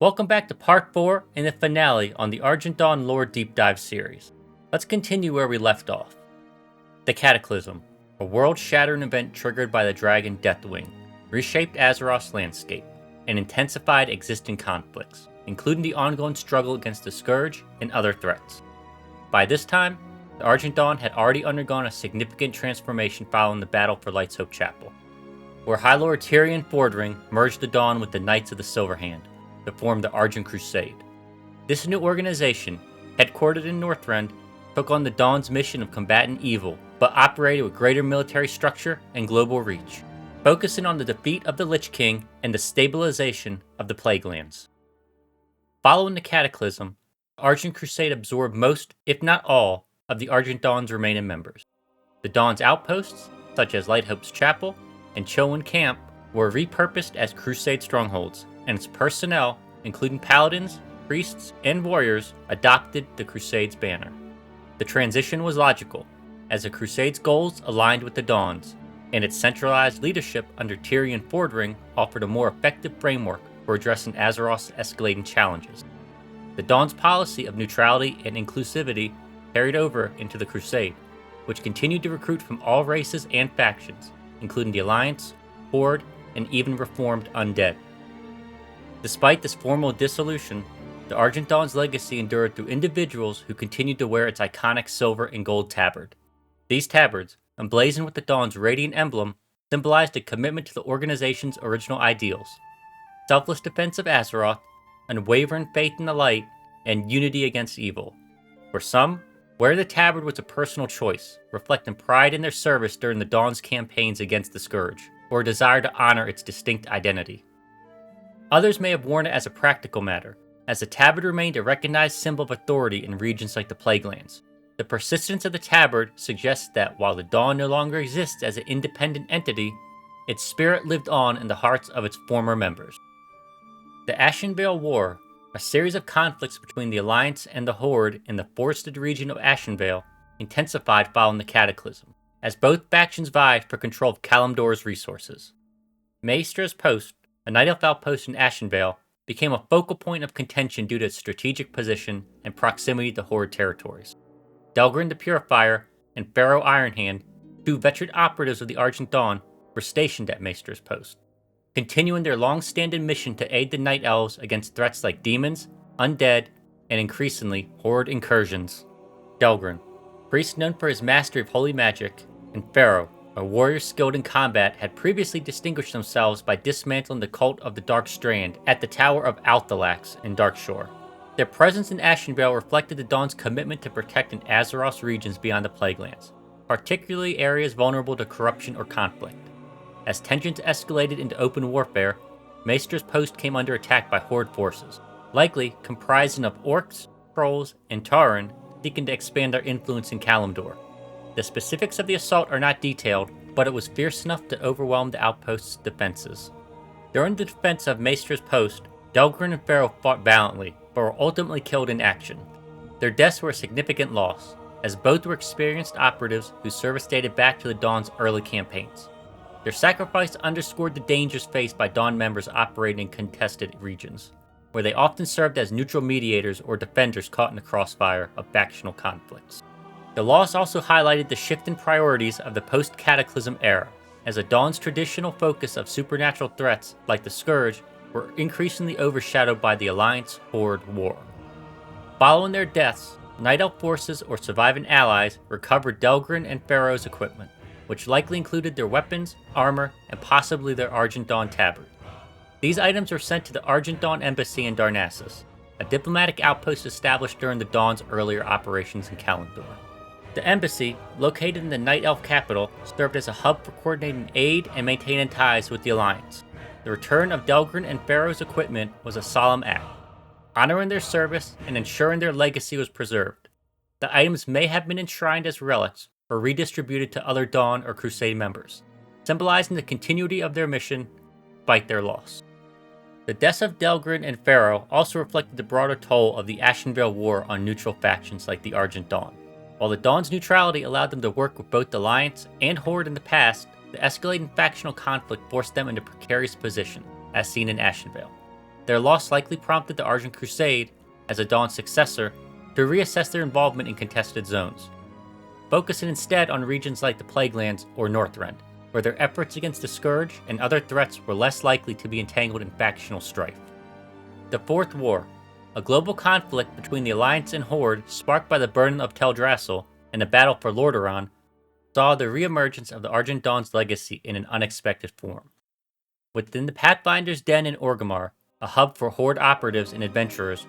Welcome back to part 4 and the finale on the Argent Dawn lore deep dive series. Let's continue where we left off. The Cataclysm, a world-shattering event triggered by the dragon Deathwing, reshaped Azeroth's landscape and intensified existing conflicts, including the ongoing struggle against the Scourge and other threats. By this time, the Argent Dawn had already undergone a significant transformation following the battle for Light's Hope Chapel, where High Lord Tyrion Fordring merged the Dawn with the Knights of the Silver Hand to form the Argent Crusade. This new organization, headquartered in Northrend, took on the Dawn's mission of combating evil, but operated with greater military structure and global reach, focusing on the defeat of the Lich King and the stabilization of the Plaguelands. Following the Cataclysm, the Argent Crusade absorbed most, if not all, of the Argent Dawn's remaining members. The Dawn's outposts, such as Lighthope's Chapel and Chowan Camp, were repurposed as Crusade strongholds, and its personnel, including paladins, priests, and warriors, adopted the Crusade's banner. The transition was logical, as the Crusade's goals aligned with the Dawn's, and its centralized leadership under Tyrion Fordring offered a more effective framework for addressing Azeroth's escalating challenges. The Dawn's policy of neutrality and inclusivity carried over into the Crusade, which continued to recruit from all races and factions, including the Alliance, Horde, and even reformed undead. Despite this formal dissolution, the Argent Dawn's legacy endured through individuals who continued to wear its iconic silver and gold tabard. These tabards, emblazoned with the Dawn's radiant emblem, symbolized a commitment to the organization's original ideals: selfless defense of Azeroth, unwavering faith in the light, and unity against evil. For some, wearing the tabard was a personal choice, reflecting pride in their service during the Dawn's campaigns against the Scourge, or a desire to honor its distinct identity. Others may have worn it as a practical matter, as the tabard remained a recognized symbol of authority in regions like the Plaguelands. The persistence of the tabard suggests that while the Dawn no longer exists as an independent entity, its spirit lived on in the hearts of its former members. The Ashenvale War, a series of conflicts between the Alliance and the Horde in the forested region of Ashenvale, intensified following the Cataclysm, as both factions vied for control of Kalimdor's resources. Maestra's Post, a Night Elf outpost in Ashenvale, became a focal point of contention due to its strategic position and proximity to Horde territories. Delgrin the Purifier and Pharaoh Ironhand, two veteran operatives of the Argent Dawn, were stationed at Maestra's Post, continuing their long-standing mission to aid the Night Elves against threats like demons, undead, and increasingly Horde incursions. Delgrin, priest known for his mastery of holy magic, and Pharaoh, a warrior skilled in combat, had previously distinguished themselves by dismantling the cult of the Dark Strand at the Tower of Althalax in Darkshore. Their presence in Ashenvale reflected the Dawn's commitment to protecting Azeroth's regions beyond the Plaguelands, particularly areas vulnerable to corruption or conflict. As tensions escalated into open warfare, Maestra's Post came under attack by Horde forces, likely comprising of orcs, trolls, and Tauren seeking to expand their influence in Kalimdor. The specifics of the assault are not detailed, but it was fierce enough to overwhelm the outpost's defenses. During the defense of Maestra's Post, Delgrin and Pharaoh fought valiantly, but were ultimately killed in action. Their deaths were a significant loss, as both were experienced operatives whose service dated back to the Dawn's early campaigns. Their sacrifice underscored the dangers faced by Dawn members operating in contested regions, where they often served as neutral mediators or defenders caught in the crossfire of factional conflicts. The loss also highlighted the shift in priorities of the post-Cataclysm era, as the Dawn's traditional focus of supernatural threats, like the Scourge, were increasingly overshadowed by the Alliance-Horde war. Following their deaths, Night Elf forces or surviving allies recovered Delgrin and Pharaoh's equipment, which likely included their weapons, armor, and possibly their Argent Dawn tabard. These items were sent to the Argent Dawn Embassy in Darnassus, a diplomatic outpost established during the Dawn's earlier operations in Kalimdor. The embassy, located in the Night Elf capital, served as a hub for coordinating aid and maintaining ties with the Alliance. The return of Delgrin and Pharaoh's equipment was a solemn act, honoring their service and ensuring their legacy was preserved. The items may have been enshrined as relics or redistributed to other Dawn or Crusade members, symbolizing the continuity of their mission despite their loss. The deaths of Delgrin and Pharaoh also reflected the broader toll of the Ashenvale War on neutral factions like the Argent Dawn. While the Dawn's neutrality allowed them to work with both the Alliance and Horde in the past, the escalating factional conflict forced them into precarious position, as seen in Ashenvale. Their loss likely prompted the Argent Crusade, as a Dawn's successor, to reassess their involvement in contested zones, focusing instead on regions like the Plaguelands or Northrend, where their efforts against the Scourge and other threats were less likely to be entangled in factional strife. The Fourth War, a global conflict between the Alliance and Horde sparked by the burning of Teldrassil and the battle for Lordaeron, saw the reemergence of the Argent Dawn's legacy in an unexpected form. Within the Pathfinder's Den in Orgrimmar, a hub for Horde operatives and adventurers,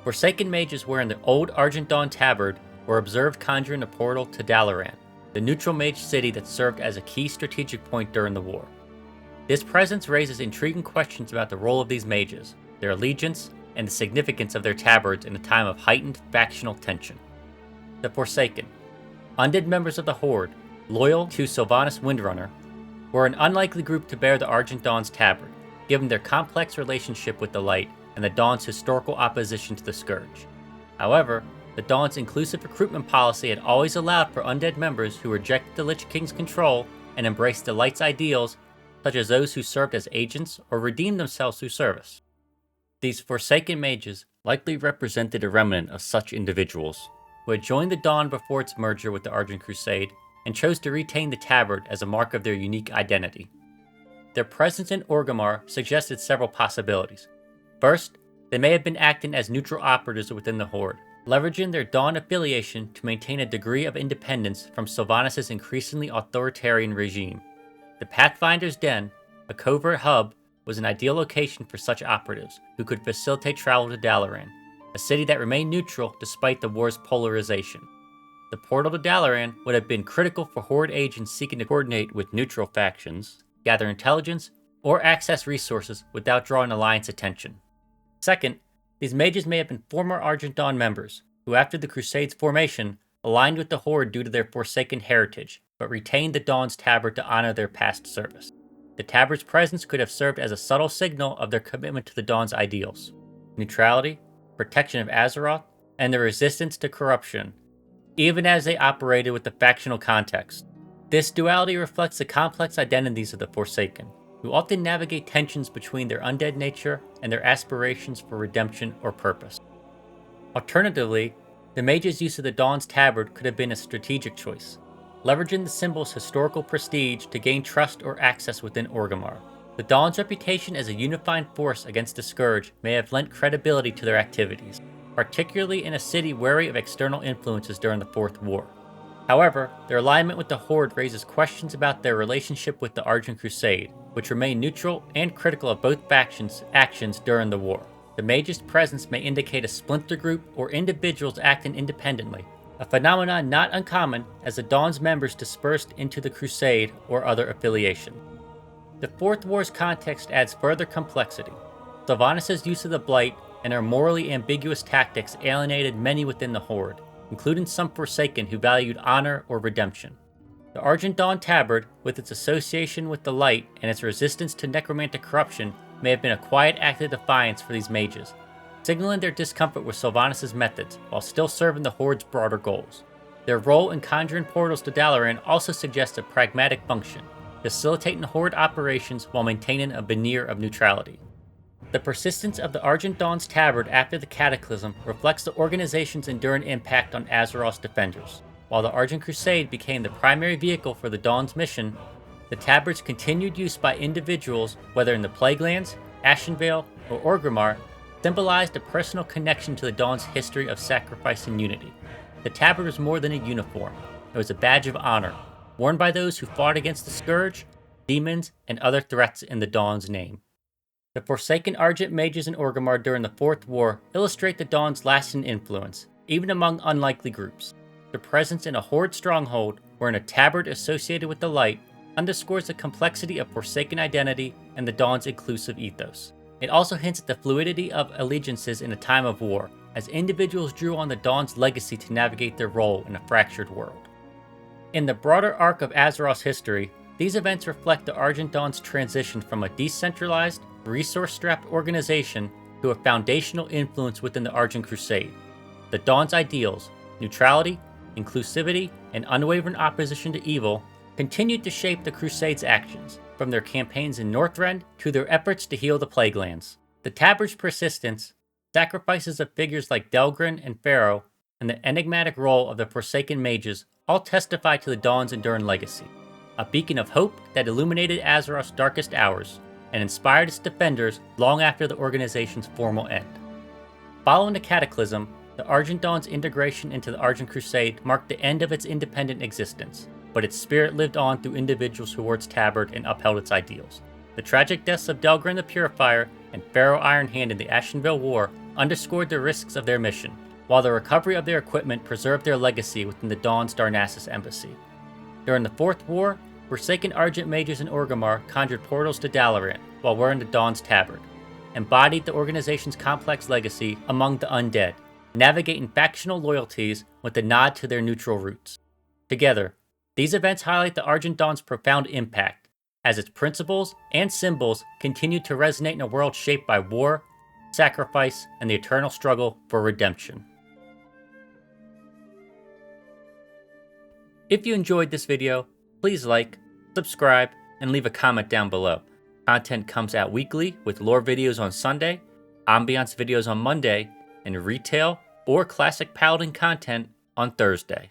Forsaken mages wearing the old Argent Dawn tabard were observed conjuring a portal to Dalaran, the neutral mage city that served as a key strategic point during the war. This presence raises intriguing questions about the role of these mages, their allegiance, and the significance of their tabards in a time of heightened factional tension. The Forsaken, undead members of the Horde, loyal to Sylvanas Windrunner, were an unlikely group to bear the Argent Dawn's tabard, given their complex relationship with the Light and the Dawn's historical opposition to the Scourge. However, the Dawn's inclusive recruitment policy had always allowed for undead members who rejected the Lich King's control and embraced the Light's ideals, such as those who served as agents or redeemed themselves through service. These Forsaken mages likely represented a remnant of such individuals, who had joined the Dawn before its merger with the Argent Crusade and chose to retain the tabard as a mark of their unique identity. Their presence in Orgrimmar suggested several possibilities. First, they may have been acting as neutral operatives within the Horde, leveraging their Dawn affiliation to maintain a degree of independence from Sylvanas' increasingly authoritarian regime. The Pathfinder's Den, a covert hub, was an ideal location for such operatives, who could facilitate travel to Dalaran, a city that remained neutral despite the war's polarization. The portal to Dalaran would have been critical for Horde agents seeking to coordinate with neutral factions, gather intelligence, or access resources without drawing Alliance attention. Second, these mages may have been former Argent Dawn members, who after the Crusade's formation, aligned with the Horde due to their Forsaken heritage, but retained the Dawn's tabard to honor their past service. The tabard's presence could have served as a subtle signal of their commitment to the Dawn's ideals: neutrality, protection of Azeroth, and the resistance to corruption, even as they operated with the factional context. This duality reflects the complex identities of the Forsaken, who often navigate tensions between their undead nature and their aspirations for redemption or purpose. Alternatively, the mage's use of the Dawn's tabard could have been a strategic choice, leveraging the symbol's historical prestige to gain trust or access within Orgrimmar. The Dawn's reputation as a unifying force against the Scourge may have lent credibility to their activities, particularly in a city wary of external influences during the Fourth War. However, their alignment with the Horde raises questions about their relationship with the Argent Crusade, which remained neutral and critical of both factions' actions during the war. The mage's presence may indicate a splinter group or individuals acting independently, a phenomenon not uncommon as the Dawn's members dispersed into the Crusade or other affiliation. The Fourth War's context adds further complexity. Sylvanas' use of the Blight and her morally ambiguous tactics alienated many within the Horde, including some Forsaken who valued honor or redemption. The Argent Dawn tabard, with its association with the Light and its resistance to necromantic corruption, may have been a quiet act of defiance for these mages, signaling their discomfort with Sylvanas' methods while still serving the Horde's broader goals. Their role in conjuring portals to Dalaran also suggests a pragmatic function, facilitating Horde operations while maintaining a veneer of neutrality. The persistence of the Argent Dawn's tabard after the Cataclysm reflects the organization's enduring impact on Azeroth's defenders. While the Argent Crusade became the primary vehicle for the Dawn's mission, the tabard's continued use by individuals, whether in the Plaguelands, Ashenvale, or Orgrimmar, symbolized a personal connection to the Dawn's history of sacrifice and unity. The tabard was more than a uniform. It was a badge of honor, worn by those who fought against the Scourge, demons, and other threats in the Dawn's name. The Forsaken Argent mages in Orgrimmar during the Fourth War illustrate the Dawn's lasting influence, even among unlikely groups. Their presence in a Horde stronghold, or in a tabard associated with the Light, underscores the complexity of Forsaken identity and the Dawn's inclusive ethos. It also hints at the fluidity of allegiances in a time of war, as individuals drew on the Dawn's legacy to navigate their role in a fractured world. In the broader arc of Azeroth's history, these events reflect the Argent Dawn's transition from a decentralized, resource-strapped organization to a foundational influence within the Argent Crusade. The Dawn's ideals, neutrality, inclusivity, and unwavering opposition to evil, continued to shape the Crusade's actions, from their campaigns in Northrend to their efforts to heal the Plaguelands. The The Tabard's persistence, sacrifices of figures like Delgrin and Pharaoh, and the enigmatic role of the Forsaken Mages all testify to the Dawn's enduring legacy, a beacon of hope that illuminated Azeroth's darkest hours and inspired its defenders long after the organization's formal end. Following the Cataclysm, the Argent Dawn's integration into the Argent Crusade marked the end of its independent existence, but its spirit lived on through individuals who wore its tabard and upheld its ideals. The tragic deaths of Delgrin the Purifier and Pharaoh Ironhand in the Ashenvale War underscored the risks of their mission, while the recovery of their equipment preserved their legacy within the Dawn's Darnassus embassy. During the Fourth War, Forsaken Argent Mages in Orgrimmar conjured portals to Dalaran while wearing the Dawn's tabard, embodied the organization's complex legacy among the undead, navigating factional loyalties with a nod to their neutral roots. Together, these events highlight the Argent Dawn's profound impact, as its principles and symbols continue to resonate in a world shaped by war, sacrifice, and the eternal struggle for redemption. If you enjoyed this video, please like, subscribe, and leave a comment down below. Content comes out weekly with lore videos on Sunday, ambiance videos on Monday, and retail or classic paladin content on Thursday.